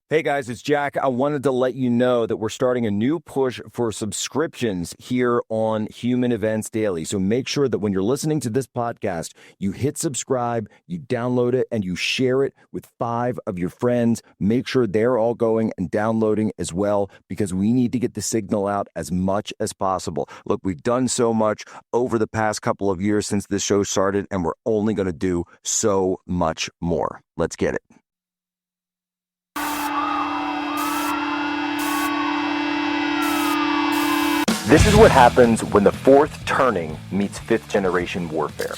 Hey guys, it's Jack. I wanted to let you know that we're starting a new push for subscriptions here on Human Events Daily. So make sure that when you're listening to this podcast, you hit subscribe, you download it, and you share it with 5 of your friends. Make sure they're all going and downloading as well, because we need to get the signal out as much as possible. Look, we've done so much over the past couple of years since this show started, and we're only going to do so much more. Let's get it. This is what happens when the fourth turning meets fifth generation warfare.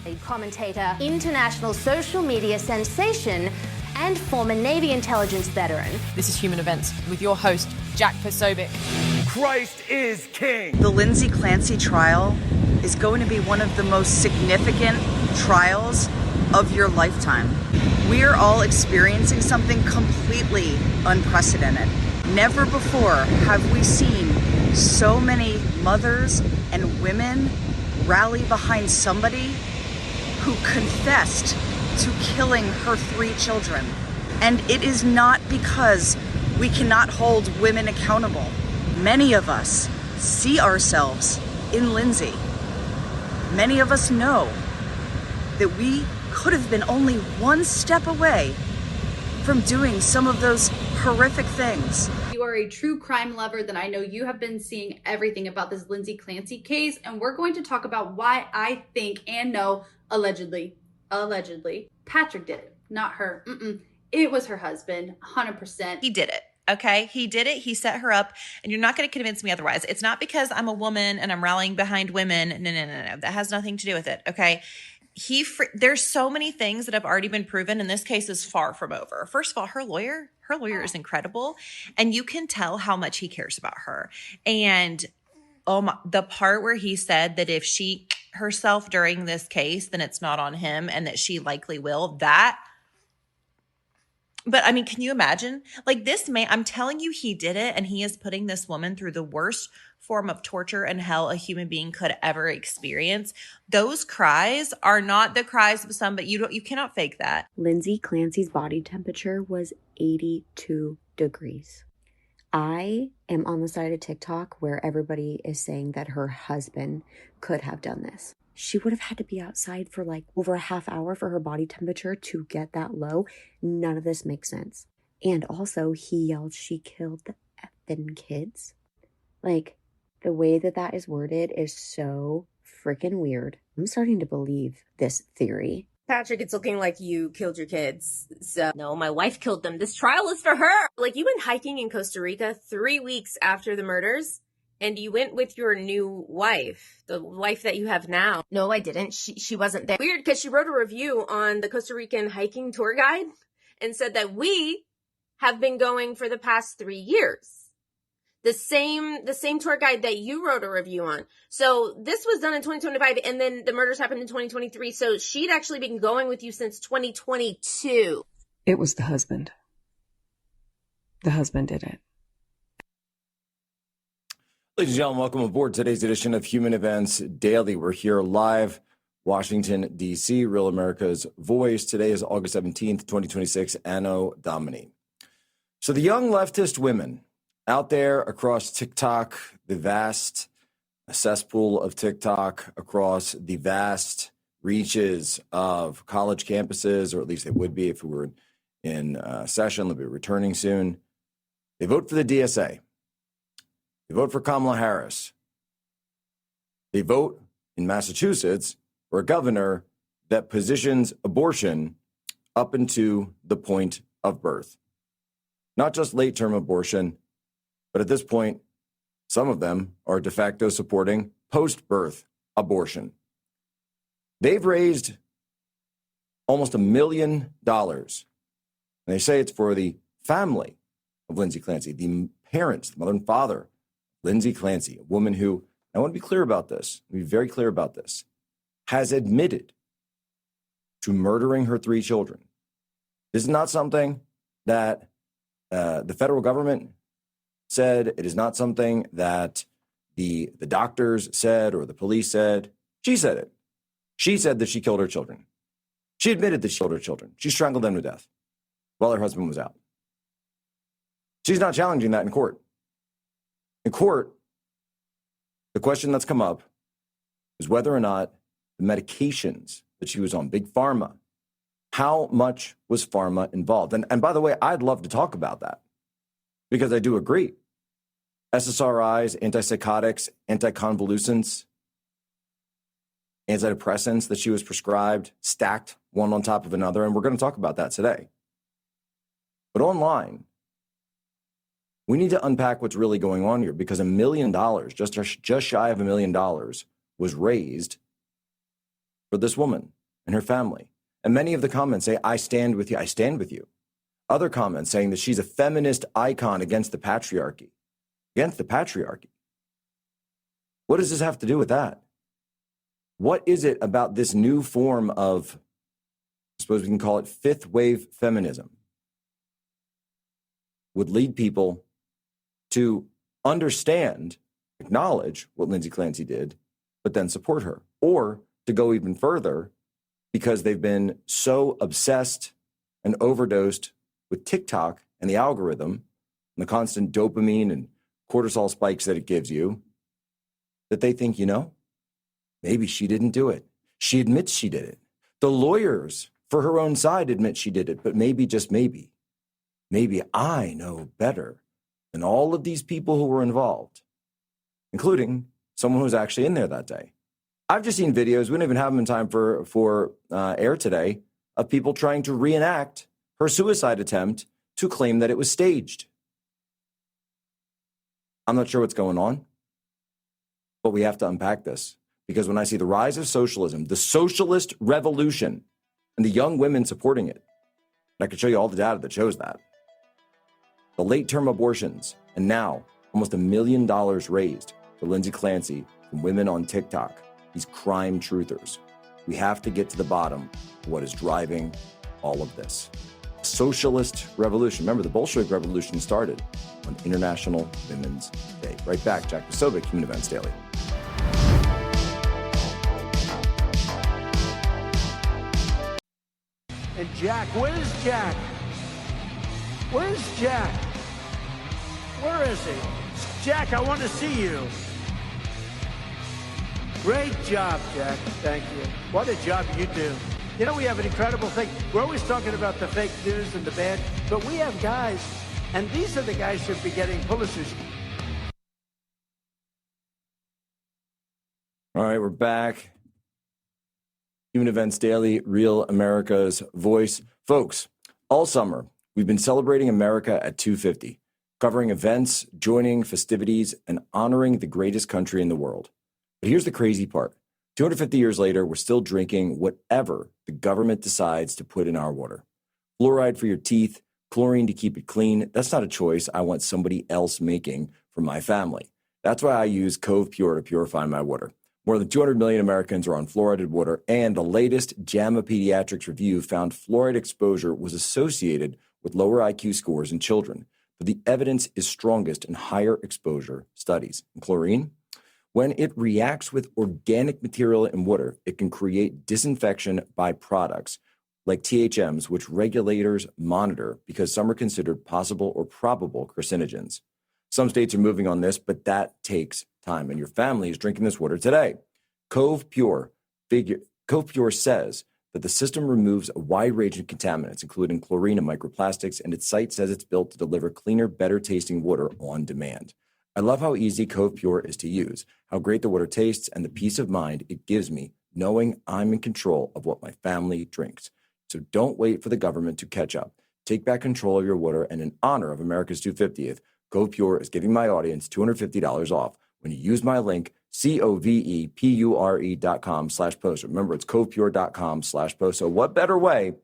A commentator, international social media sensation, and former Navy intelligence veteran. This is Human Events with your host, Jack Posobiec. Christ is king. The Lindsay Clancy trial is going to be one of the most significant trials of your lifetime. We are all experiencing something completely unprecedented. Never before have we seen so many mothers and women rally behind somebody who confessed to killing her 3 children. And it is not because we cannot hold women accountable. Many of us see ourselves in Lindsay. Many of us know that we could have been only one step away from doing some of those horrific things. You are a true crime lover, then I know you have been seeing everything about this Lindsay Clancy case, and we're going to talk about why I think and know, allegedly, Patrick did it, not her. It was her husband, 100%. He did it. Okay, he did it. He set her up, and you're not going to convince me otherwise. It's not because I'm a woman and I'm rallying behind women. No. That has nothing to do with it. Okay. There's so many things that have already been proven, and this case is far from over. First of all, her lawyer is incredible, and you can tell how much he cares about her. And the part where he said that if she herself during this case, then it's not on him, and that she likely will. But I mean, can you imagine? Like, this man, I'm telling you, he did it, and he is putting this woman through the worst form of torture and hell a human being could ever experience. Those cries are not the cries of somebody. You cannot fake that. Lindsay Clancy's body temperature was 82 degrees. I am on the side of TikTok where everybody is saying that her husband could have done this. She would have had to be outside for like over a half hour for her body temperature to get that low. None of this makes sense. And also, he yelled she killed the effing kids. Like, the way that is worded is so freaking weird. I'm starting to believe this theory. Patrick, it's looking like you killed your kids. So, no, my wife killed them. This trial is for her. Like, you went hiking in Costa Rica 3 weeks after the murders, and you went with your new wife, the wife that you have now. No, I didn't. She wasn't there. Weird, because she wrote a review on the Costa Rican hiking tour guide and said that we have been going for the past 3 years. The same tour guide that you wrote a review on. So this was done in 2025, and then the murders happened in 2023. So she'd actually been going with you since 2022. It was the husband. The husband did it. Ladies and gentlemen, welcome aboard today's edition of Human Events Daily. We're here live, Washington, D.C., Real America's Voice. Today is August 17th, 2026, Anno Domini. So the young leftist women out there across TikTok, the vast cesspool of TikTok, across the vast reaches of college campuses, or at least they would be if we were in session. They'll be returning soon. They vote for the DSA. They vote for Kamala Harris. They vote in Massachusetts for a governor that positions abortion up into the point of birth. Not just late-term abortion, but at this point, some of them are de facto supporting post-birth abortion. They've raised almost $1 million. And they say it's for the family of Lindsay Clancy, the parents, the mother and father, Lindsay Clancy, a woman who, I want to be clear about this, be very clear about this, has admitted to murdering her 3 children. This is not something that the federal government said. It is not something that the doctors said or the police said. She said it. She said that she killed her children. She admitted that she killed her children. She strangled them to death while her husband was out. She's not challenging that in court. In court, the question that's come up is whether or not the medications that she was on, Big Pharma, how much was pharma involved? And by the way, I'd love to talk about that because I do agree. SSRIs, antipsychotics, anticonvulsants, antidepressants that she was prescribed, stacked one on top of another, and we're going to talk about that today. But online, we need to unpack what's really going on here because $1 million, just shy of $1 million, was raised for this woman and her family. And many of the comments say, I stand with you. I stand with you. Other comments saying that she's a feminist icon against the patriarchy. Against the patriarchy. What does this have to do with that? What is it about this new form of, I suppose we can call it fifth wave feminism, would lead people to understand, acknowledge what Lindsay Clancy did, but then support her? Or to go even further, because they've been so obsessed and overdosed with TikTok and the algorithm and the constant dopamine and cortisol spikes that it gives you, that they think, maybe she didn't do it. She admits she did it. The lawyers for her own side admit she did it, but maybe, just maybe I know better than all of these people who were involved, including someone who was actually in there that day. I've just seen videos, we don't even have them in time for air today, of people trying to reenact her suicide attempt to claim that it was staged. I'm not sure what's going on, but we have to unpack this because when I see the rise of socialism, the socialist revolution, and the young women supporting it, and I can show you all the data that shows that, the late-term abortions, and now almost $1 million raised for Lindsay Clancy from women on TikTok, these crime truthers. We have to get to the bottom of what is driving all of this. Socialist revolution. Remember, the Bolshevik Revolution started on International Women's Day. Right back, Jack Posobiec, Human Events Daily. And Jack, where's Jack? Where's Jack? Where is he? Jack, I want to see you. Great job, Jack. Thank you. What a job you do. We have an incredible thing. We're always talking about the fake news and the bad, but we have guys, and these are the guys who should be getting Pulitzers. All right, we're back. Human Events Daily, Real America's Voice. Folks, all summer, we've been celebrating America at 250, covering events, joining festivities, and honoring the greatest country in the world. But here's the crazy part. 250 years later, we're still drinking whatever the government decides to put in our water. Fluoride for your teeth, chlorine to keep it clean. That's not a choice I want somebody else making for my family. That's why I use Cove Pure to purify my water. More than 200 million Americans are on fluoridated water, and the latest JAMA Pediatrics review found fluoride exposure was associated with lower IQ scores in children. But the evidence is strongest in higher exposure studies. And chlorine? When it reacts with organic material in water, it can create disinfection byproducts like THMs, which regulators monitor because some are considered possible or probable carcinogens. Some states are moving on this, but that takes time, and your family is drinking this water today. Cove Pure says that the system removes a wide range of contaminants, including chlorine and microplastics, and its site says it's built to deliver cleaner, better-tasting water on demand. I love how easy Cove Pure is to use, how great the water tastes, and the peace of mind it gives me knowing I'm in control of what my family drinks. So don't wait for the government to catch up. Take back control of your water, and in honor of America's 250th, Cove Pure is giving my audience $250 off when you use my link, covepure.com/post. Remember, it's covepure.com/post. So what better way?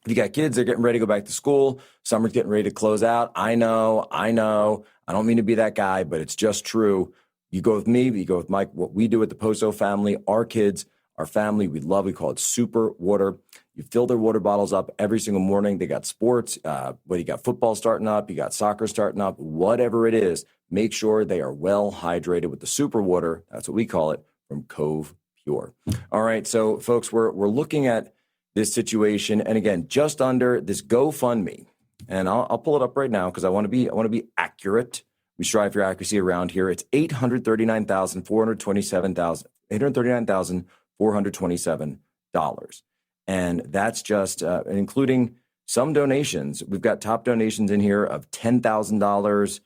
If you got kids, they're getting ready to go back to school. Summer's getting ready to close out. I know. I don't mean to be that guy, but it's just true. You go with me, you go with Mike. What we do at the Poso family, our kids, our family, we call it super water. You fill their water bottles up every single morning. They got sports, you got football starting up, you got soccer starting up, whatever it is, make sure they are well hydrated with the super water. That's what we call it, from Cove Pure. All right, so folks, we're looking at this situation. And again, just under this GoFundMe, and I'll pull it up right now because I want to be accurate. We strive for accuracy around here. It's $839,427. And that's just including some donations. We've got top donations in here of $10,000.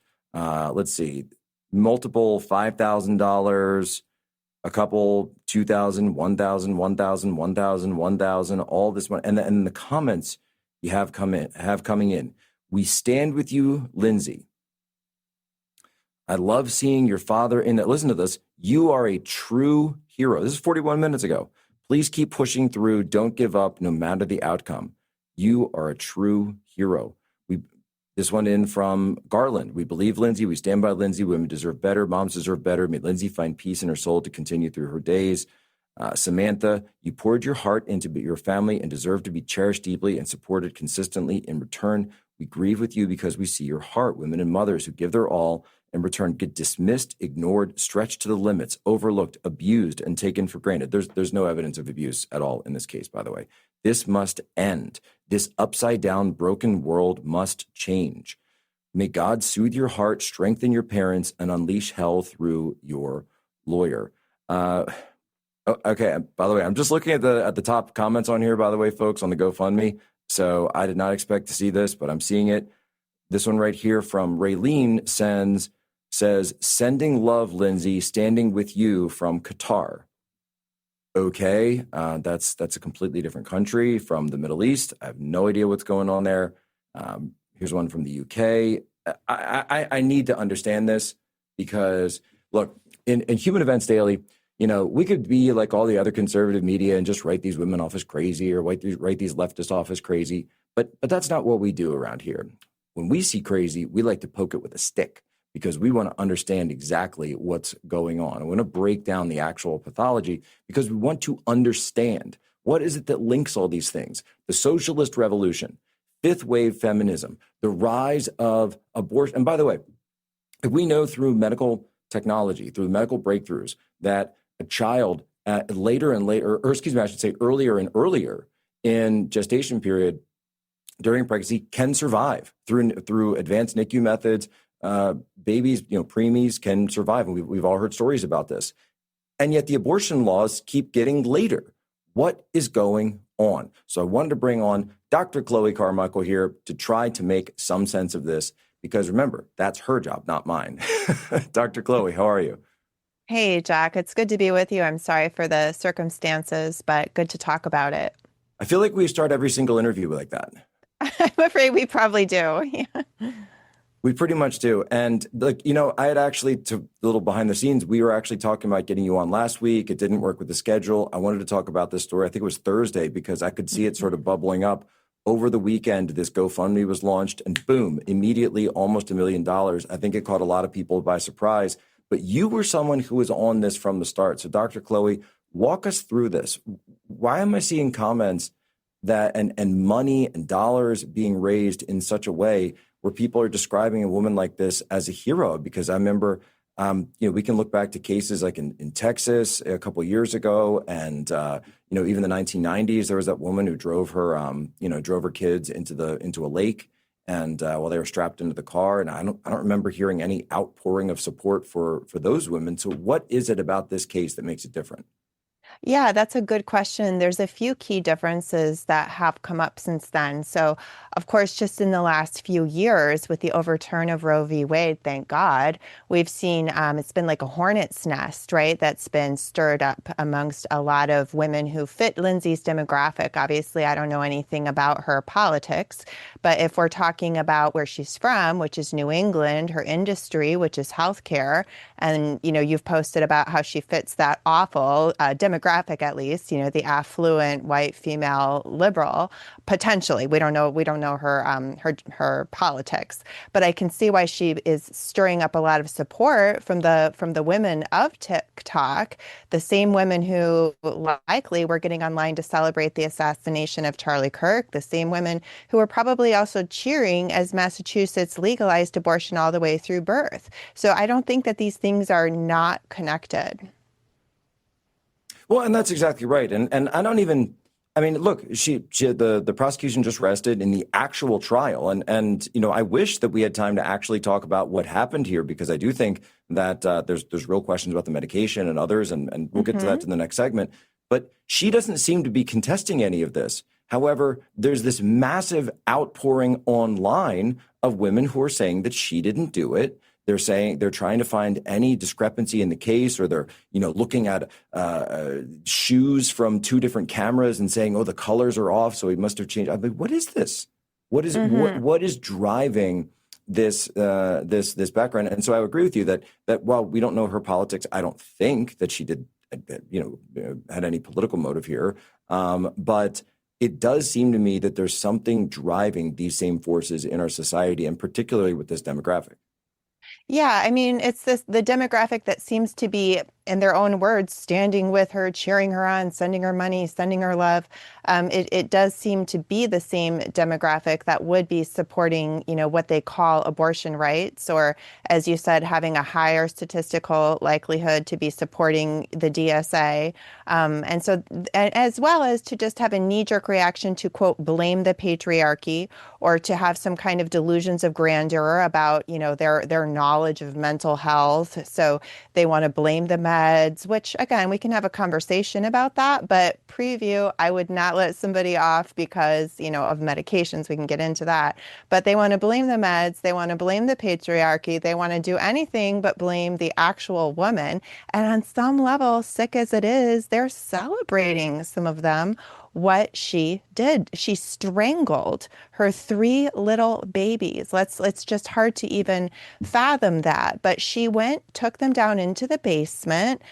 Let's see, multiple $5,000, a couple $2,000, $1,000, $1,000, $1,000, $1,000, all this money. And the comments you have coming in. We stand with you, Lindsay. I love seeing your father in that. Listen to this. You are a true hero. This is 41 minutes ago. Please keep pushing through. Don't give up no matter the outcome. You are a true hero. This one in from Garland. We believe Lindsay. We stand by Lindsay. Women deserve better. Moms deserve better. May Lindsay find peace in her soul to continue through her days. Samantha, you poured your heart into your family and deserve to be cherished deeply and supported consistently. In return, we grieve with you because we see your heart. Women and mothers who give their all in return get dismissed, ignored, stretched to the limits, overlooked, abused, and taken for granted. There's no evidence of abuse at all in this case, by the way. This must end. This upside-down, broken world must change. May God soothe your heart, strengthen your parents, and unleash hell through your lawyer. Okay, by the way, I'm just looking at the top comments on here, by the way, folks, on the GoFundMe. So I did not expect to see this, but I'm seeing it. This one right here from Raylene says, sending love, Lindsay, standing with you from Qatar. Okay, that's a completely different country from the Middle East. I have no idea what's going on there. Here's one from the UK. I need to understand this because, look, in Human Events Daily, you know, we could be like all the other conservative media and just write these women off as crazy or write these leftists off as crazy. But that's not what we do around here. When we see crazy, we like to poke it with a stick because we want to understand exactly what's going on. I want to break down the actual pathology because we want to understand what is it that links all these things. The socialist revolution, fifth wave feminism, the rise of abortion. And by the way, if we know through medical technology, through medical breakthroughs, that a child later and later, or excuse me, I should say earlier and earlier in gestation period during pregnancy can survive through advanced NICU methods. Babies, preemies can survive. And we've all heard stories about this. And yet the abortion laws keep getting later. What is going on? So I wanted to bring on Dr. Chloe Carmichael here to try to make some sense of this, because remember, that's her job, not mine. Dr. Chloe, how are you? Hey, Jack, it's good to be with you. I'm sorry for the circumstances, but good to talk about it. I feel like we start every single interview like that. I'm afraid we probably do. Yeah. We pretty much do. And I had actually, to a little behind the scenes, we were actually talking about getting you on last week. It didn't work with the schedule. I wanted to talk about this story. I think it was Thursday because I could see it sort of bubbling up. Over the weekend, this GoFundMe was launched and boom, immediately almost $1 million. I think it caught a lot of people by surprise. But you were someone who was on this from the start. So Dr. Chloe, walk us through this. Why am I seeing comments that and money and dollars being raised in such a way where people are describing a woman like this as a hero? Because I remember, we can look back to cases like in Texas a couple of years ago, and even the 1990s, there was that woman who drove her kids into a lake, and while they were strapped into the car. And I don't remember hearing any outpouring of support for those women. So what is it about this case that makes it different? Yeah, that's a good question. There's a few key differences that have come up since then. So, of course, just in the last few years with the overturn of Roe v. Wade, thank God, we've seen it's been like a hornet's nest, right? That's been stirred up amongst a lot of women who fit Lindsay's demographic. Obviously, I don't know anything about her politics, but if we're talking about where she's from, which is New England, her industry, which is healthcare, and, you've posted about how she fits that awful demographic, at least, the affluent white female liberal, potentially. We don't know her politics, but I can see why she is stirring up a lot of support from the women of TikTok, the same women who likely were getting online to celebrate the assassination of Charlie Kirk, the same women who were probably also cheering as Massachusetts legalized abortion all the way through birth. So I don't think that these things are not connected. Well, and that's exactly right. And I don't even, I mean, look, the prosecution just rested in the actual trial, and I wish that we had time to actually talk about what happened here, because I do think that there's real questions about the medication and others, and we'll get to that in the next segment. But she doesn't seem to be contesting any of this. However, there's this massive outpouring online of women who are saying that she didn't do it. They're saying they're trying to find any discrepancy in the case, or they're, looking at shoes from two different cameras and saying, oh, the colors are off, so he must have changed. I mean, what is this? What is what is driving this this background? And so I agree with you that while we don't know her politics, I don't think that she did, had any political motive here. But it does seem to me that there's something driving these same forces in our society, and particularly with this demographic. Yeah, I mean, it's the demographic that seems to be, in their own words, standing with her, cheering her on, sending her money, sending her love. It does seem to be the same demographic that would be supporting, what they call abortion rights, or, as you said, having a higher statistical likelihood to be supporting the DSA. And so, as well as to just have a knee-jerk reaction to, quote, blame the patriarchy, or to have some kind of delusions of grandeur about, their knowledge of mental health. So they want to blame the meds, which, again, we can have a conversation about that. But preview, I would not let somebody off because, of medications. We can get into that. But they want to blame the meds. They want to blame the patriarchy. They want to do anything but blame the actual woman. And on some level, sick as it is, they're celebrating, some of them, what she did. She strangled her 3 little babies. It's just hard to even fathom that. But she took them down into the basement,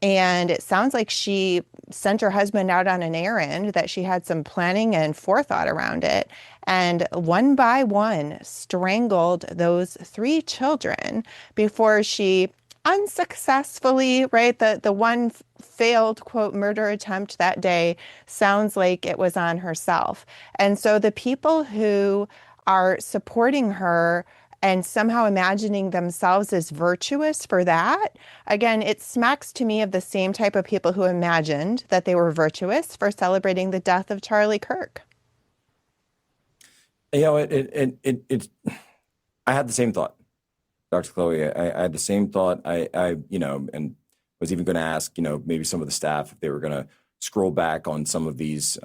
and it sounds like she sent her husband out on an errand, that she had some planning and forethought around it, and one by one strangled those 3 children before she unsuccessfully, right? The one failed, quote, murder attempt that day sounds like it was on herself. And so the people who are supporting her and somehow imagining themselves as virtuous for that, again, it smacks to me of the same type of people who imagined that they were virtuous for celebrating the death of Charlie Kirk. I had the same thought, Dr. Chloe. I had the same thought. I and was even going to ask, maybe some of the staff if they were going to scroll back on some of these,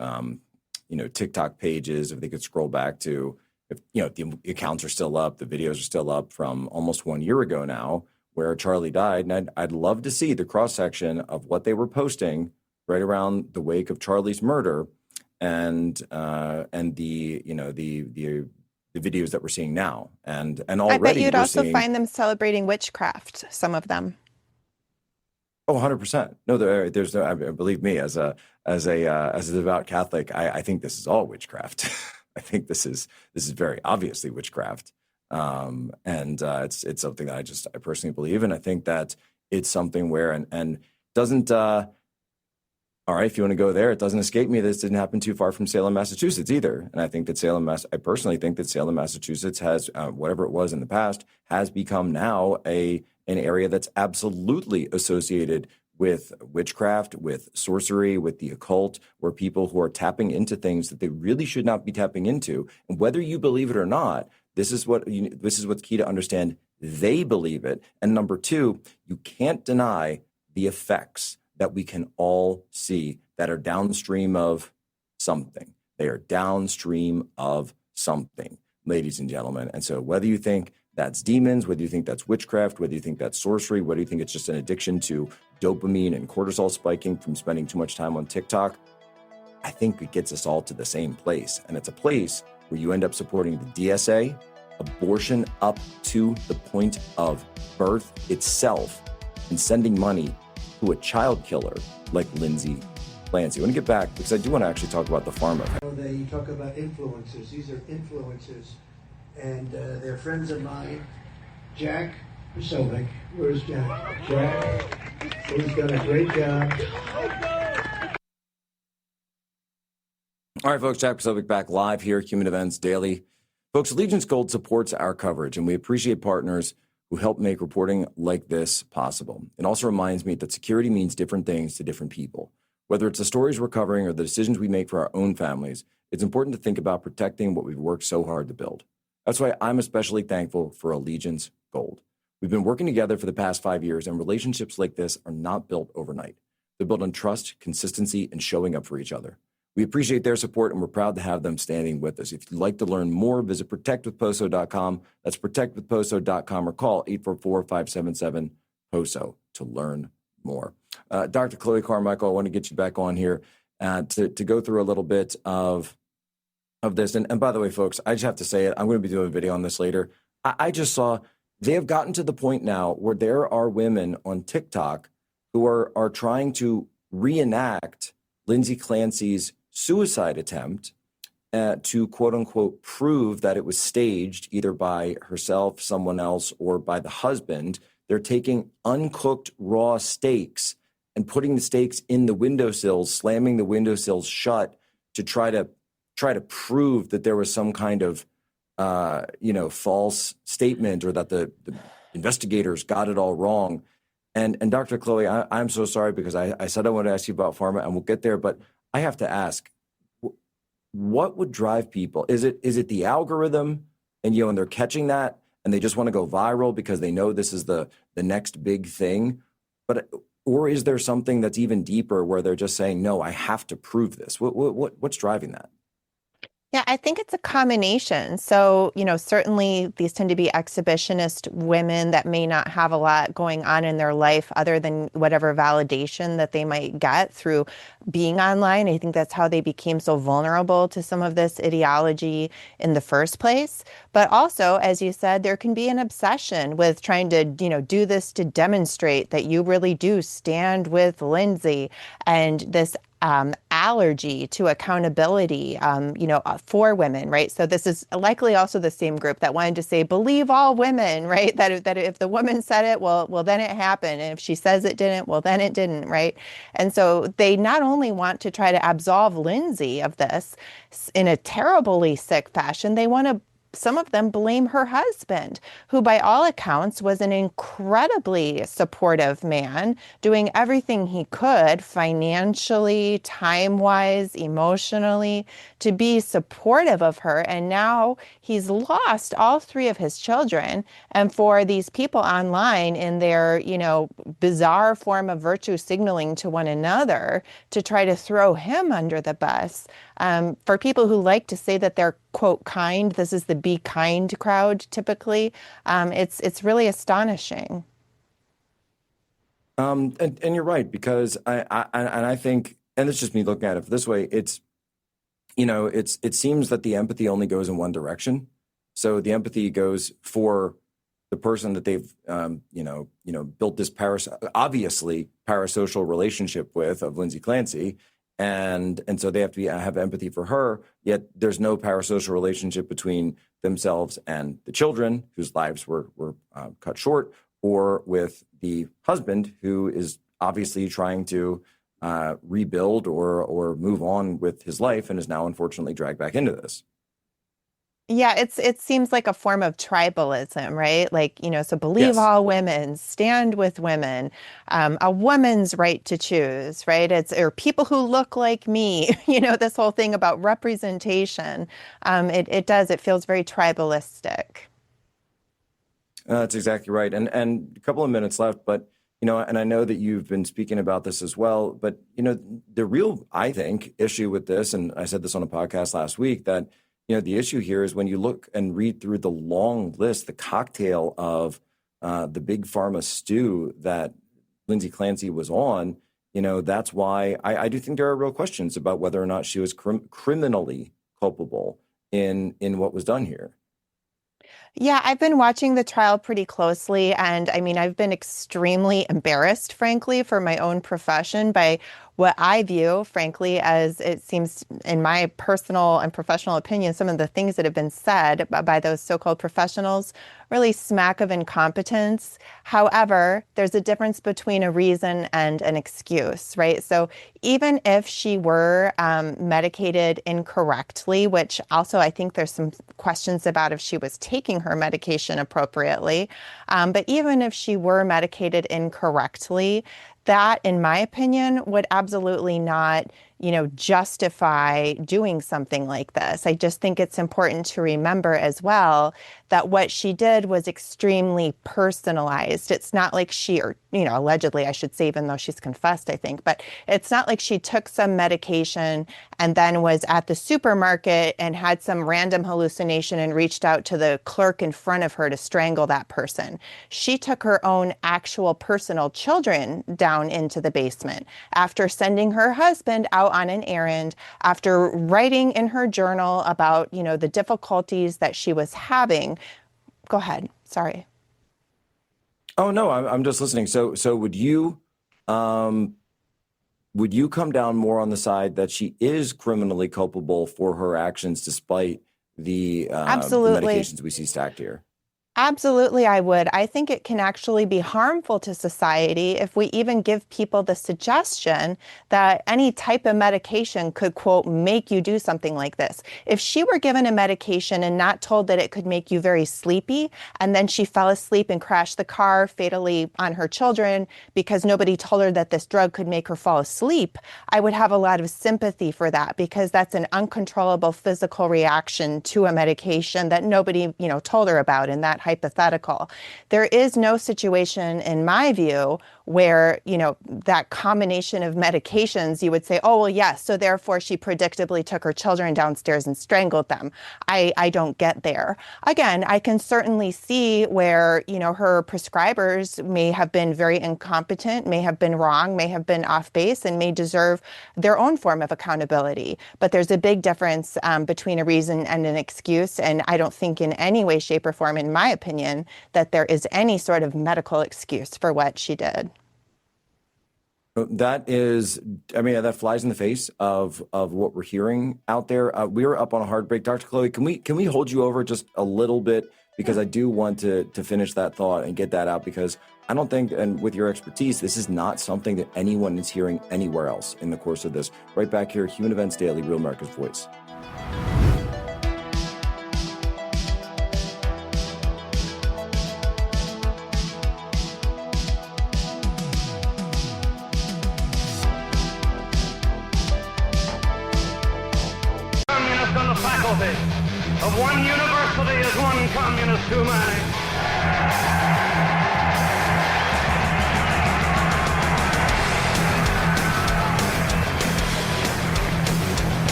TikTok pages, if they could scroll back to, if the accounts are still up, the videos are still up from almost 1 year ago now, where Charlie died. And I'd love to see the cross section of what they were posting right around the wake of Charlie's murder, and the videos that we're seeing now, and already I bet you'd also seeing... find them celebrating witchcraft, some of them. Oh, 100%. No, there's no. Believe me, as a devout Catholic, I think this is all witchcraft. I think this is very obviously witchcraft, and it's something that I personally believe in. I think that it's something where and doesn't. All right, if you want to go there, it doesn't escape me this didn't happen too far from Salem, Massachusetts either. And I think that I personally think that Salem, Massachusetts has, whatever it was in the past, has become now an area that's absolutely associated with witchcraft, with sorcery, with the occult, where people who are tapping into things that they really should not be tapping into. And whether you believe it or not, this is what's key to understand. They believe it. And number 2, you can't deny the effects that we can all see that are downstream of something. They are downstream of something, ladies and gentlemen. And so whether you think that's demons, whether you think that's witchcraft, whether you think that's sorcery, whether you think it's just an addiction to dopamine and cortisol spiking from spending too much time on TikTok, I think it gets us all to the same place. And it's a place where you end up supporting the DSA, abortion up to the point of birth itself, and sending money to a child killer like Lindsay Clancy. I want to get back because I do want to actually talk about the pharma. You talk about influencers. These are influencers, and they're friends of mine. Jack Posobiec. Where's Jack? Jack, who's done a great job. All right, folks, Jack Posobiec back live here, Human Events Daily. Folks, Allegiance Gold supports our coverage, and we appreciate partners who help make reporting like this possible. It also reminds me that security means different things to different people. Whether it's the stories we're covering or the decisions we make for our own families, it's important to think about protecting what we've worked so hard to build. That's why I'm especially thankful for Allegiance Gold. We've been working together for the past 5 years, and relationships like this are not built overnight. They're built on trust, consistency, and showing up for each other. We appreciate their support, and we're proud to have them standing with us. If you'd like to learn more, visit protectwithposo.com. That's protectwithposo.com, or call 844-577-POSO to learn more. Dr. Chloe Carmichael, I want to get you back on here to go through a little bit of this. And by the way, folks, I just have to say it. I'm going to be doing a video on this later. I just saw they have gotten to the point now where there are women on TikTok who are trying to reenact Lindsay Clancy's suicide attempt to, quote unquote, prove that it was staged either by herself, someone else, or by the husband. They're taking uncooked raw steaks and putting the steaks in the windowsills, slamming the windowsills shut to try to prove that there was some kind of false statement, or that the investigators got it all wrong. And Dr. Chloe, I'm so sorry, because I said I want to ask you about pharma, and we'll get there, but I have to ask, what would drive people? Is it the algorithm, and they're catching that, and they just want to go viral because they know this is the next big thing? Or is there something that's even deeper where they're just saying, no, I have to prove this? What's driving that? Yeah, I think it's a combination. So, certainly these tend to be exhibitionist women that may not have a lot going on in their life other than whatever validation that they might get through being online. I think that's how they became so vulnerable to some of this ideology in the first place. But also, as you said, there can be an obsession with trying to, do this to demonstrate that you really do stand with Lindsay, and this allergy to accountability, for women, right? So this is likely also the same group that wanted to say, believe all women, right? That if the woman said it, well, then it happened. And if she says it didn't, well, then it didn't, right? And so they not only want to try to absolve Lindsay of this in a terribly sick fashion, they want to, some of them blame her husband, who by all accounts was an incredibly supportive man, doing everything he could financially, time-wise, emotionally, to be supportive of her. And now he's lost all 3 of his children. And for these people online in their, bizarre form of virtue signaling to one another to try to throw him under the bus, for people who like to say that they're, quote, kind, this is the be kind crowd typically, it's really astonishing. And you're right, because I think, and it's just me looking at it this way, it seems that the empathy only goes in one direction. So the empathy goes for the person that they've, built this obviously parasocial relationship with, of Lindsay Clancy. And so they have to have empathy for her, yet there's no parasocial relationship between themselves and the children whose lives were cut short, or with the husband who is obviously trying to rebuild or move on with his life, and is now unfortunately dragged back into this. Yeah, it seems like a form of tribalism, right? Like, so believe Yes. all women, stand with women, a woman's right to choose, right? Or people who look like me, this whole thing about representation. It feels very tribalistic. That's exactly right. And a couple of minutes left, but, and I know that you've been speaking about this as well, but, the real, I think, issue with this, and I said this on a podcast last week, that the issue here is when you look and read through the long list, the cocktail of the big pharma stew that Lindsay Clancy was on, that's why I do think there are real questions about whether or not she was criminally culpable in what was done here. Yeah, I've been watching the trial pretty closely. And I mean, I've been extremely embarrassed, frankly, for my own profession by what I view, frankly, as it seems, in my personal and professional opinion, some of the things that have been said by those so-called professionals really smack of incompetence. However, there's a difference between a reason and an excuse, right? So even if she were medicated incorrectly, which also I think there's some questions about if she was taking her medication appropriately, but even if she were medicated incorrectly, that, in my opinion, would absolutely not, justify doing something like this. I just think it's important to remember as well that what she did was extremely personalized. It's not like she, or, allegedly, I should say, even though she's confessed, I think, but it's not like she took some medication and then was at the supermarket and had some random hallucination and reached out to the clerk in front of her to strangle that person. She took her own actual personal children down into the basement after sending her husband out on an errand, after writing in her journal about, the difficulties that she was having. Go ahead. Sorry. Oh, no, I'm just listening. So would you come down more on the side that she is criminally culpable for her actions despite the medications we see stacked here? Absolutely, I would. I think it can actually be harmful to society if we even give people the suggestion that any type of medication could, quote, make you do something like this. If she were given a medication and not told that it could make you very sleepy, and then she fell asleep and crashed the car fatally on her children because nobody told her that this drug could make her fall asleep, I would have a lot of sympathy for that, because that's an uncontrollable physical reaction to a medication that nobody, told her about in that hypothetical. There is no situation, in my view, where, that combination of medications, you would say, oh, well, yes, so therefore she predictably took her children downstairs and strangled them. I don't get there. Again, I can certainly see where, her prescribers may have been very incompetent, may have been wrong, may have been off base, and may deserve their own form of accountability. But there's a big difference between a reason and an excuse. And I don't think in any way, shape, or form, in my opinion, that there is any sort of medical excuse for what she did. That is, that flies in the face of what we're hearing out there. We are up on a hard break. Dr. Chloe, can we hold you over just a little bit? Because I do want to finish that thought and get that out, because I don't think, and with your expertise, this is not something that anyone is hearing anywhere else in the course of this. Right back here, Human Events Daily, Real America's Voice. Of one university is one communist too many.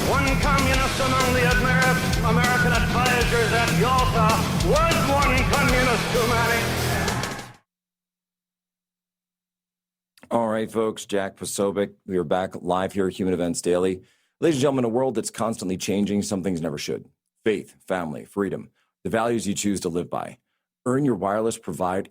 One communist among the American advisors at Yalta was one communist too many. All right, folks, Jack Posobiec. We are back live here at Human Events Daily. Ladies and gentlemen, a world that's constantly changing, some things never should. Faith, family, freedom, the values you choose to live by. Even your wireless provider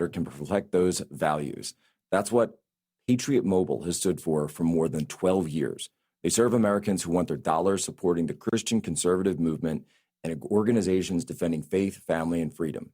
can reflect those values. That's what Patriot Mobile has stood for more than 12 years. They serve Americans who want their dollars supporting the Christian conservative movement and organizations defending faith, family, and freedom.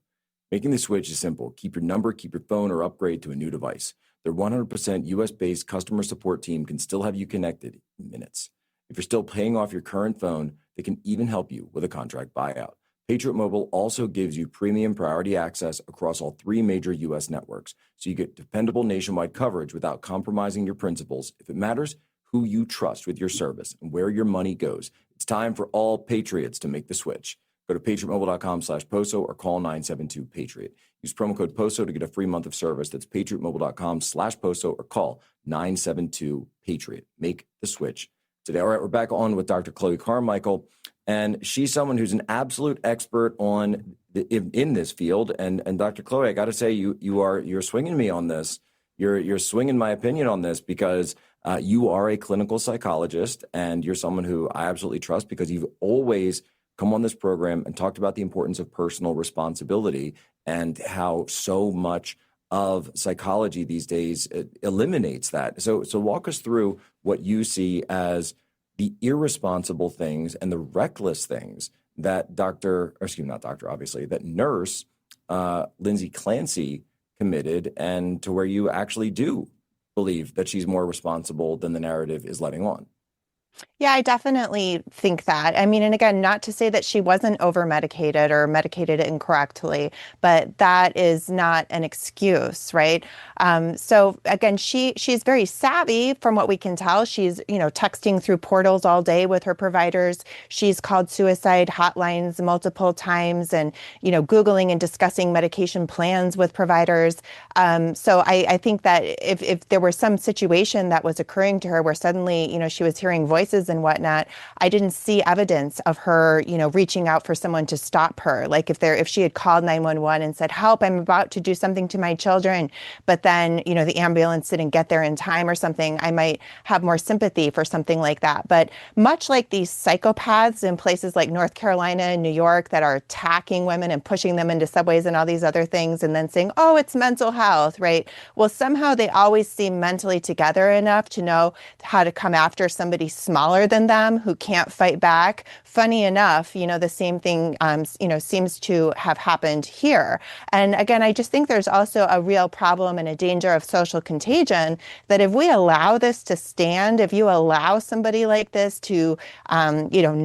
Making the switch is simple. Keep your number, keep your phone, or upgrade to a new device. Their 100% US-based customer support team can still have you connected in minutes. If you're still paying off your current phone, they can even help you with a contract buyout. Patriot Mobile also gives you premium priority access across all 3 major U.S. networks, so you get dependable nationwide coverage without compromising your principles. If it matters who you trust with your service and where your money goes, it's time for all Patriots to make the switch. Go to patriotmobile.com/POSO or call 972-PATRIOT. Use promo code POSO to get a free month of service. That's patriotmobile.com/POSO or call 972-PATRIOT. Make the switch today. All right, we're back on with Dr. Chloe Carmichael, and she's someone who's an absolute expert in this field. And Dr. Chloe, I got to say, you're swinging me on this. You're swinging my opinion on this, because you are a clinical psychologist, and you're someone who I absolutely trust, because you've always come on this program and talked about the importance of personal responsibility and how so much of psychology these days eliminates that. So walk us through what you see as the irresponsible things and the reckless things that that nurse Lindsay Clancy committed, and to where you actually do believe that she's more responsible than the narrative is letting on. Yeah, I definitely think that. I mean, and again, not to say that she wasn't over medicated or medicated incorrectly, but that is not an excuse, right? So again, she's very savvy from what we can tell. She's, texting through portals all day with her providers. She's called suicide hotlines multiple times and, Googling and discussing medication plans with providers. So I think that if there were some situation that was occurring to her where suddenly, she was hearing voices and whatnot, I didn't see evidence of her, reaching out for someone to stop her. Like if she had called 911 and said, help, I'm about to do something to my children, but then, the ambulance didn't get there in time or something, I might have more sympathy for something like that. But much like these psychopaths in places like North Carolina and New York that are attacking women and pushing them into subways and all these other things and then saying, oh, it's mental health, right? Well, somehow they always seem mentally together enough to know how to come after somebody smaller than them who can't fight back. Funny enough, the same thing, seems to have happened here. And again, I just think there's also a real problem and a danger of social contagion that if we allow this to stand, if you allow somebody like this to,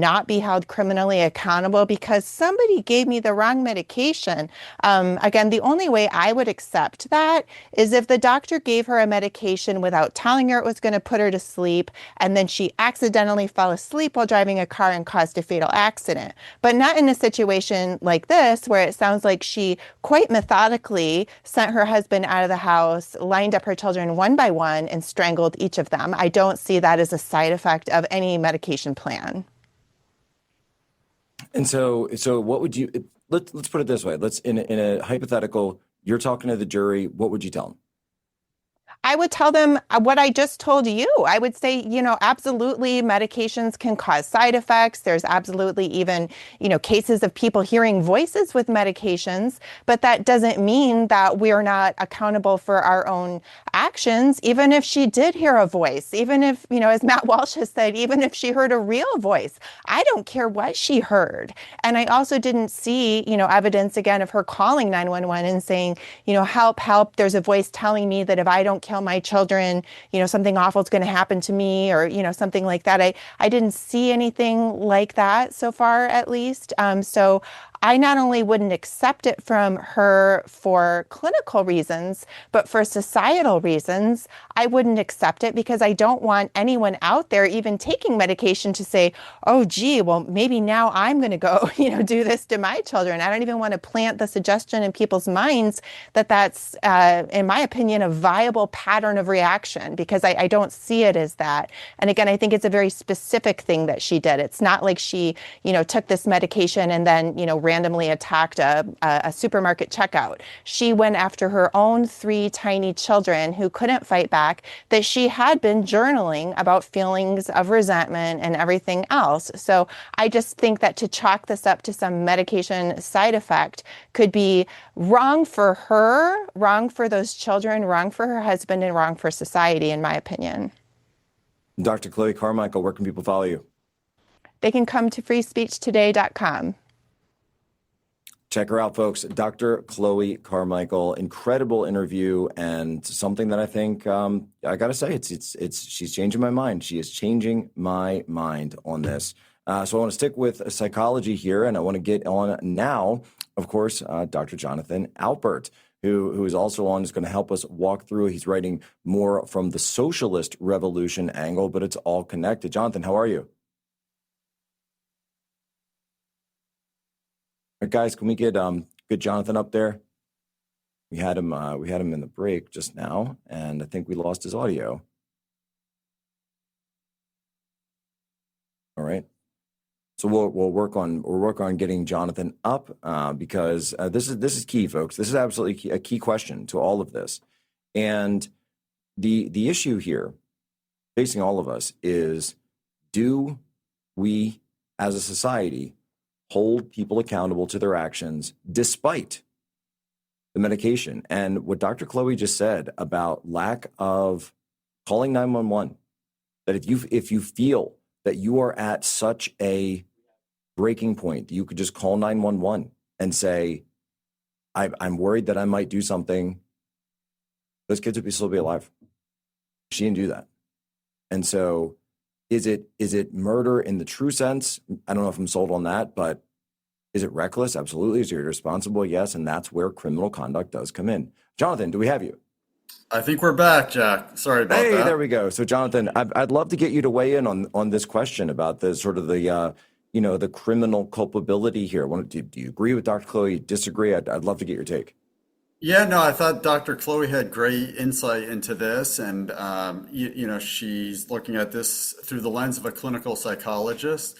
not be held criminally accountable because somebody gave me the wrong medication. Again, the only way I would accept that is if the doctor gave her a medication without telling her it was going to put her to sleep, and then she accidentally fell asleep while driving a car and caused a fatal accident. But not in a situation like this, where it sounds like she quite methodically sent her husband out of the house, lined up her children one by one, and strangled each of them. I don't see that as a side effect of any medication plan. And so what would you, let's put it this way. Let's, in a hypothetical, you're talking to the jury, what would you tell them? I would tell them what I just told you. I would say, absolutely medications can cause side effects. There's absolutely even, cases of people hearing voices with medications, but that doesn't mean that we're not accountable for our own actions. Even if she did hear a voice, even if, as Matt Walsh has said, even if she heard a real voice, I don't care what she heard. And I also didn't see, evidence again of her calling 911 and saying, help, help. There's a voice telling me that if I don't kill my children, something awful is going to happen to me, or, something like that. I didn't see anything like that so far, at least. So I not only wouldn't accept it from her for clinical reasons, but for societal reasons, I wouldn't accept it because I don't want anyone out there even taking medication to say, oh, gee, well, maybe now I'm going to go, do this to my children. I don't even want to plant the suggestion in people's minds that that's, in my opinion, a viable pattern of reaction, because I don't see it as that. And again, I think it's a very specific thing that she did. It's not like she, took this medication and then, randomly attacked a supermarket checkout. She went after her own 3 tiny children who couldn't fight back, that she had been journaling about feelings of resentment and everything else. So I just think that to chalk this up to some medication side effect could be wrong for her, wrong for those children, wrong for her husband, and wrong for society, in my opinion. Dr. Chloe Carmichael, where can people follow you? They can come to freespeechtoday.com. Check her out, folks. Dr. Chloe Carmichael, incredible interview, and something that I think I got to say, she's changing my mind. She is changing my mind on this. So I want to stick with psychology here, and I want to get on now, of course, Dr. Jonathan Alpert, who is also on, is going to help us walk through. He's writing more from the socialist revolution angle, but it's all connected. Jonathan, how are you? All right, guys, can we get Jonathan up there? We had him in the break just now, and I think we lost his audio. All right. So we'll work on getting Jonathan up because this is key, folks. This is absolutely a key question to all of this, and the issue here facing all of us is: do we, as a society, hold people accountable to their actions despite the medication? And what Dr. Chloe just said about lack of calling 911, that if you feel that you are at such a breaking point, you could just call 911 and say, I'm worried that I might do something. Those kids would still be alive. She didn't do that. And so Is it murder in the true sense? I don't know if I'm sold on that, but is it reckless? Absolutely. Is it irresponsible? Yes. And that's where criminal conduct does come in. Jonathan, do we have you? I think we're back, Jack. Sorry about that. Hey, there we go. So, Jonathan, I'd love to get you to weigh in on this question about the sort of the the criminal culpability here. Do you agree with Dr. Chloe? Disagree? I'd love to get your take. Yeah, no, I thought Dr. Chloe had great insight into this, and she's looking at this through the lens of a clinical psychologist.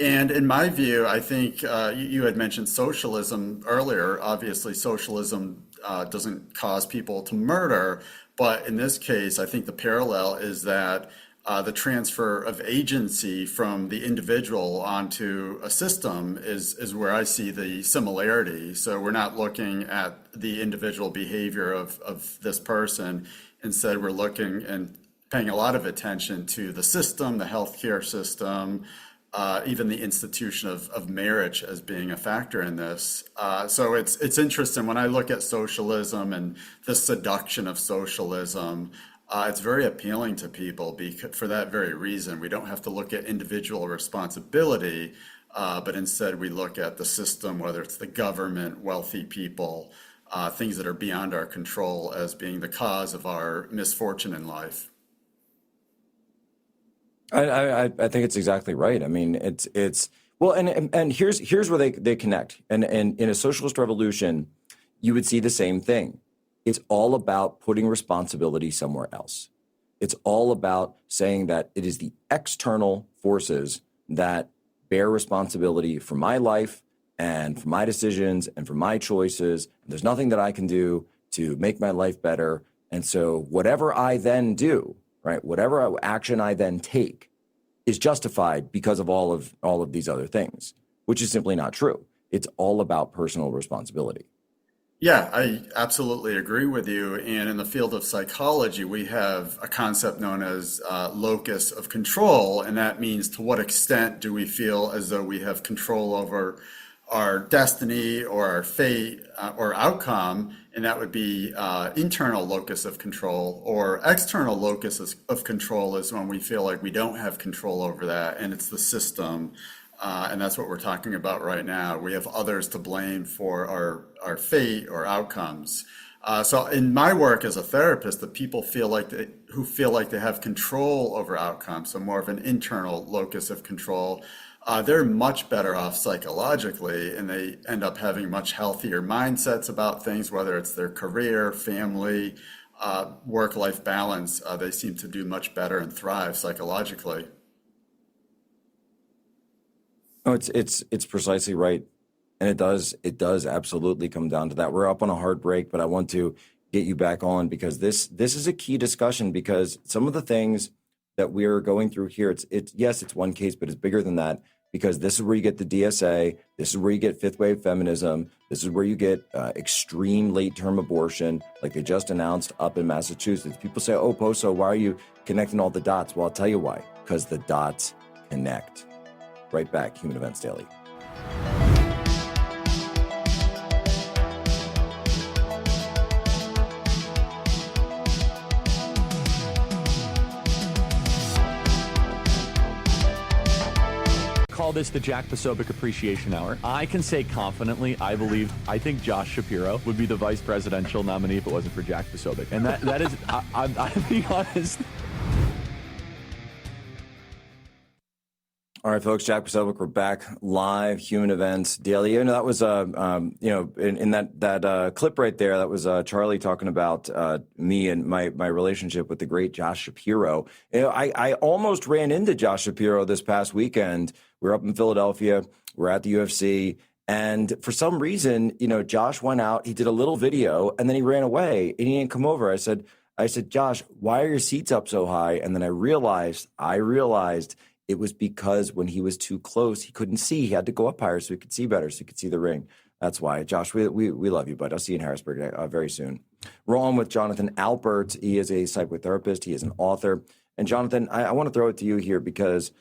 And in my view, I think you had mentioned socialism earlier. Obviously, socialism doesn't cause people to murder, but in this case, I think the parallel is that the transfer of agency from the individual onto a system is where I see the similarity. So we're not looking at the individual behavior of this person. Instead, we're looking and paying a lot of attention to the system, the healthcare system, even the institution of marriage as being a factor in this. So it's interesting when I look at socialism and the seduction of socialism. It's very appealing to people for that very reason. We don't have to look at individual responsibility, but instead we look at the system, whether it's the government, wealthy people, things that are beyond our control as being the cause of our misfortune in life. I think it's exactly right. I mean, it's well, and here's where they connect. And in a socialist revolution, you would see the same thing. It's all about putting responsibility somewhere else. It's all about saying that it is the external forces that bear responsibility for my life and for my decisions and for my choices. There's nothing that I can do to make my life better. And so whatever I then do, right, whatever action I then take is justified because of all of these other things, which is simply not true. It's all about personal responsibility. Yeah, I absolutely agree with you. And in the field of psychology, we have a concept known as locus of control. And that means to what extent do we feel as though we have control over our destiny or our fate or outcome? And that would be internal locus of control, or external locus of control is when we feel like we don't have control over that. And it's the system. And that's what we're talking about right now. We have others to blame for our fate or outcomes. So in my work as a therapist, the people who feel like they have control over outcomes, so more of an internal locus of control, they're much better off psychologically, and they end up having much healthier mindsets about things, whether it's their career, family, work-life balance. They seem to do much better and thrive psychologically. No, it's precisely right. And it does absolutely come down to that. We're up on a hard break, but I want to get you back on because this is a key discussion, because some of the things that we're going through here, it's one case, but it's bigger than that, because this is where you get the DSA, this is where you get fifth wave feminism, this is where you get extreme late term abortion, like they just announced up in Massachusetts. People say, oh, Poso, why are you connecting all the dots? Well, I'll tell you why, because the dots connect. Right back, Human Events Daily. Call this the Jack Posobiec Appreciation Hour. I can say confidently, I think Josh Shapiro would be the vice presidential nominee if it wasn't for Jack Posobiec. And that is, I'm being honest. All right, folks, Jack Posobiec, we're back live, Human Events Daily. You know, that was, in that clip right there, that was Charlie talking about me and my relationship with the great Josh Shapiro. You know, I almost ran into Josh Shapiro this past weekend. We were up in Philadelphia. We're at the UFC. And for some reason, you know, Josh went out, he did a little video, and then he ran away, and he didn't come over. I said, Josh, why are your seats up so high? And then I realized it was because when he was too close, he couldn't see. He had to go up higher so he could see better, so he could see the ring. That's why. Josh, we love you, bud. I'll see you in Harrisburg very soon. We're on with Jonathan Alpert. He is a psychotherapist. He is an author. And Jonathan, I want to throw it to you here because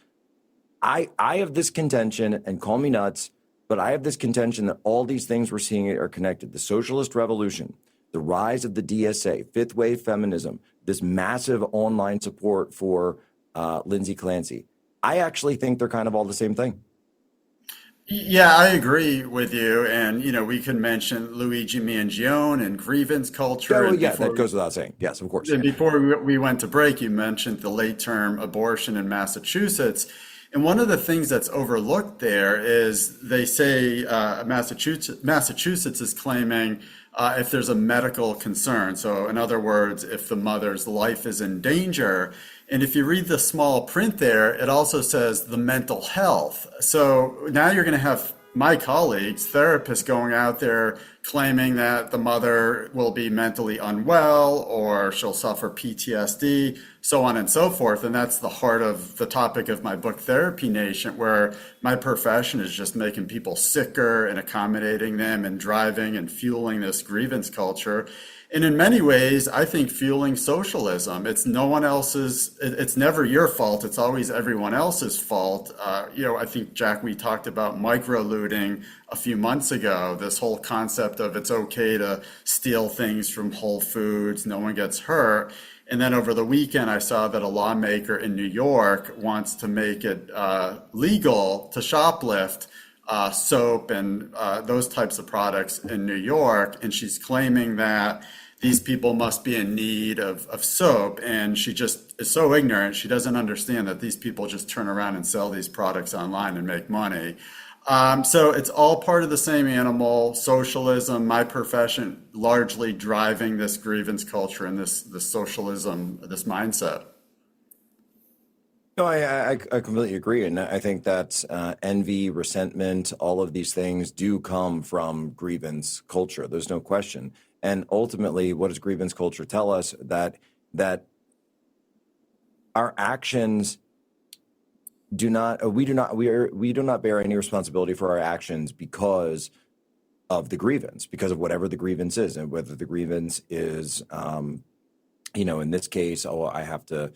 I have this contention, and call me nuts, but I have this contention that all these things we're seeing are connected. The socialist revolution, the rise of the DSA, fifth wave feminism, this massive online support for Lindsay Clancy. I actually think they're kind of all the same thing. Yeah, I agree with you. And, we can mention Luigi Mangione and grievance culture. Oh, And yeah, that goes without saying. Yes, of course. And before we went to break, you mentioned the late term abortion in Massachusetts. And one of the things that's overlooked there is they say Massachusetts is claiming if there's a medical concern. So in other words, if the mother's life is in danger. And if you read the small print there, it also says the mental health. So now you're going to have my colleagues, therapists, going out there claiming that the mother will be mentally unwell or she'll suffer PTSD, so on and so forth. And that's the heart of the topic of my book, Therapy Nation, where my profession is just making people sicker and accommodating them and driving and fueling this grievance culture. And in many ways, I think fueling socialism. It's no one else's, it's never your fault. It's always everyone else's fault. I think, Jack, we talked about micro looting a few months ago, this whole concept of it's okay to steal things from Whole Foods, no one gets hurt. And then over the weekend, I saw that a lawmaker in New York wants to make it legal to shoplift soap and those types of products in New York. And she's claiming that these people must be in need of soap. And she just is so ignorant. She doesn't understand that these people just turn around and sell these products online and make money. So it's all part of the same animal, socialism, my profession largely driving this grievance culture and this socialism, this mindset. No, I completely agree. And I think that envy, resentment, all of these things do come from grievance culture. There's no question. And ultimately, what does grievance culture tell us? That our actions we do not bear any responsibility for our actions because of the grievance, because of whatever the grievance is, and whether the grievance is, in this case, I have to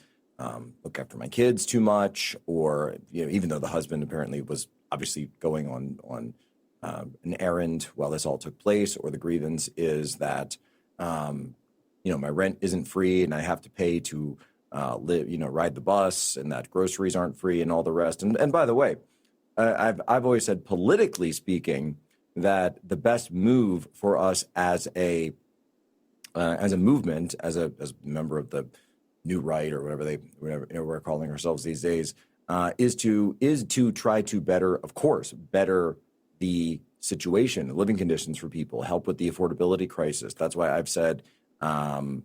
look after my kids too much, or even though the husband apparently was obviously going on an errand while this all took place, or the grievance is that my rent isn't free and I have to pay to ride the bus, and that groceries aren't free and all the rest. And by the way, I've always said, politically speaking, that the best move for us as a movement, as a member of the new right, or whatever we're calling ourselves these days, is to try to better the situation, living conditions for people, help with the affordability crisis. That's why I've said, and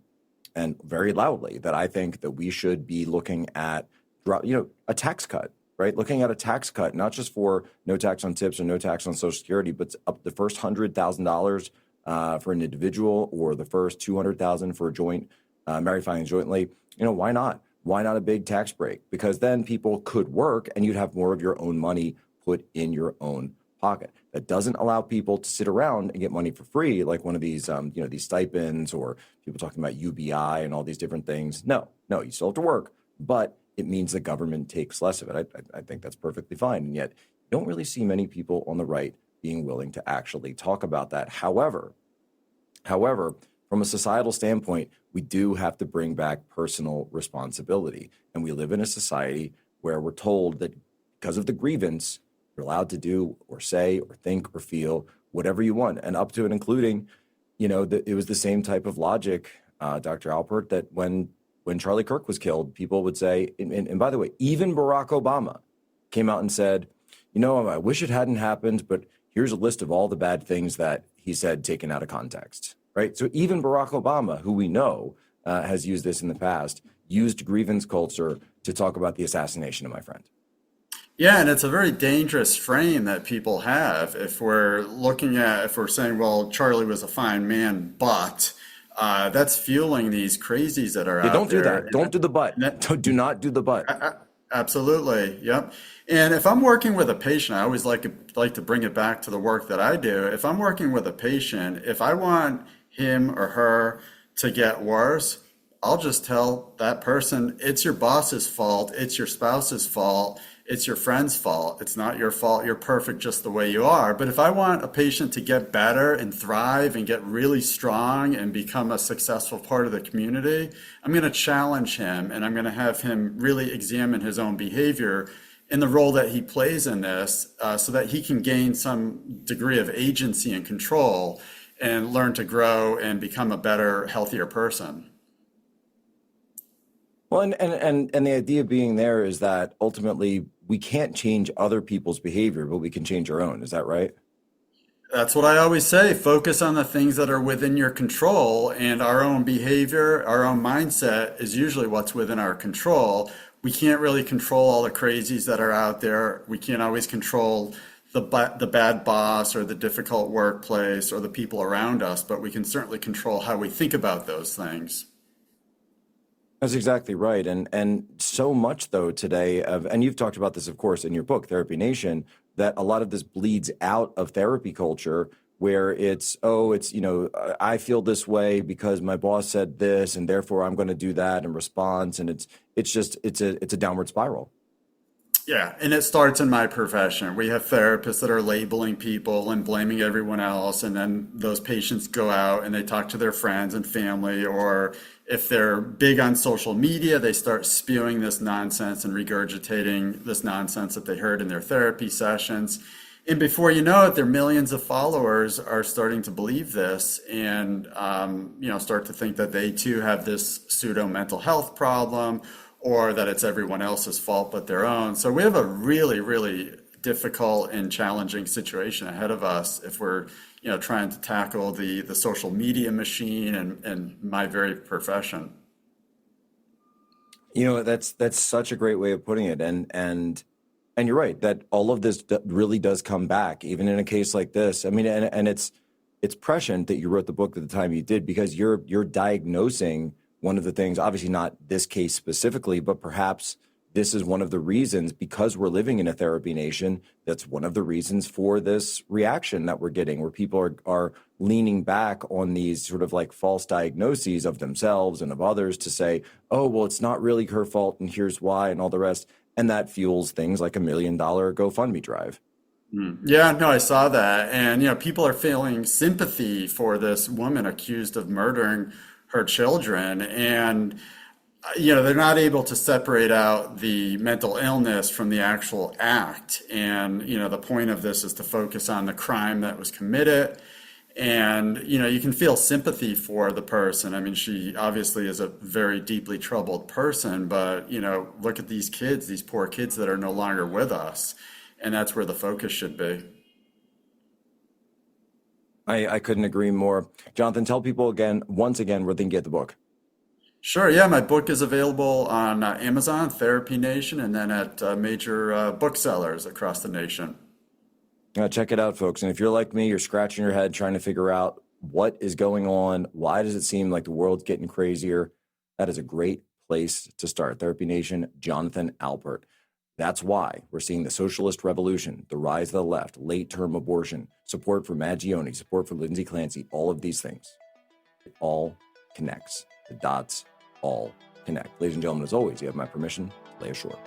very loudly, that I think that we should be looking at a tax cut, right? Looking at a tax cut, not just for no tax on tips or no tax on Social Security, but up the first $100,000 for an individual, or the first $200,000 for a joint, married filing jointly. Why not? Why not a big tax break? Because then people could work and you'd have more of your own money put in your own pocket. That doesn't allow people to sit around and get money for free, like one of these, these stipends, or people talking about UBI and all these different things. No, you still have to work, but it means the government takes less of it. I think that's perfectly fine. And yet you don't really see many people on the right being willing to actually talk about that. However, from a societal standpoint, we do have to bring back personal responsibility. And we live in a society where we're told that because of the grievance, you're allowed to do or say or think or feel whatever you want, and up to and including, it was the same type of logic, Dr. Alpert, that when Charlie Kirk was killed, people would say, and by the way, even Barack Obama came out and said, I wish it hadn't happened, but here's a list of all the bad things that he said taken out of context, right? So even Barack Obama, who we know has used this in the past, used grievance culture to talk about the assassination of my friend. Yeah, and it's a very dangerous frame that people have. If we're saying, well, Charlie was a fine man, but that's fueling these crazies that are out there. Don't do that. Don't do the but. Do not do the but. Absolutely. Yep. And if I'm working with a patient, I always like to bring it back to the work that I do. If I'm working with a patient, if I want him or her to get worse, I'll just tell that person, it's your boss's fault, it's your spouse's fault. it's your friend's fault. It's not your fault. You're perfect just the way you are. But if I want a patient to get better and thrive and get really strong and become a successful part of the community, I'm going to challenge him, and I'm going to have him really examine his own behavior in the role that he plays in this, so that he can gain some degree of agency and control and learn to grow and become a better, healthier person. Well, and the idea being there is that ultimately we can't change other people's behavior, but we can change our own. Is that right? That's what I always say. Focus on the things that are within your control, and our own behavior, our own mindset is usually what's within our control. We can't really control all the crazies that are out there. We can't always control the bad boss or the difficult workplace or the people around us, but we can certainly control how we think about those things. That's exactly right. And so much though today and you've talked about this, of course, in your book, Therapy Nation, that a lot of this bleeds out of therapy culture where I feel this way because my boss said this and therefore I'm going to do that in response. And it's a downward spiral. Yeah, and it starts in my profession. We have therapists that are labeling people and blaming everyone else, and then those patients go out and they talk to their friends and family, or if they're big on social media, they start spewing this nonsense and regurgitating this nonsense that they heard in their therapy sessions. And before you know it, their millions of followers are starting to believe this and start to think that they too have this pseudo mental health problem, or that it's everyone else's fault but their own. So we have a really, really difficult and challenging situation ahead of us if we're trying to tackle the social media machine and my very profession. That's such a great way of putting it. And you're right that all of this really does come back, even in a case like this. I mean, and it's prescient that you wrote the book at the time you did, because you're diagnosing one of the things, obviously not this case specifically, but perhaps this is one of the reasons, because we're living in a therapy nation, that's one of the reasons for this reaction that we're getting, where people are leaning back on these sort of like false diagnoses of themselves and of others to say, oh, well, it's not really her fault and here's why and all the rest. And that fuels things like $1 million GoFundMe drive. Yeah, no, I saw that. And, people are feeling sympathy for this woman accused of murdering her children, and they're not able to separate out the mental illness from the actual act. And the point of this is to focus on the crime that was committed. And you can feel sympathy for the person. I mean, she obviously is a very deeply troubled person, but look at these kids, these poor kids that are no longer with us, and that's where the focus should be. I couldn't agree more. Jonathan, tell people once again, where they can get the book. Sure. Yeah, my book is available on Amazon, Therapy Nation, and then at major booksellers across the nation. Check it out, folks. And if you're like me, you're scratching your head trying to figure out what is going on, why does it seem like the world's getting crazier, that is a great place to start. Therapy Nation, Jonathan Alpert. That's why we're seeing the socialist revolution, the rise of the left, late-term abortion, support for Maggioni, support for Lindsay Clancy, all of these things. It all connects. The dots all connect. Ladies and gentlemen, as always, you have my permission to lay ashore.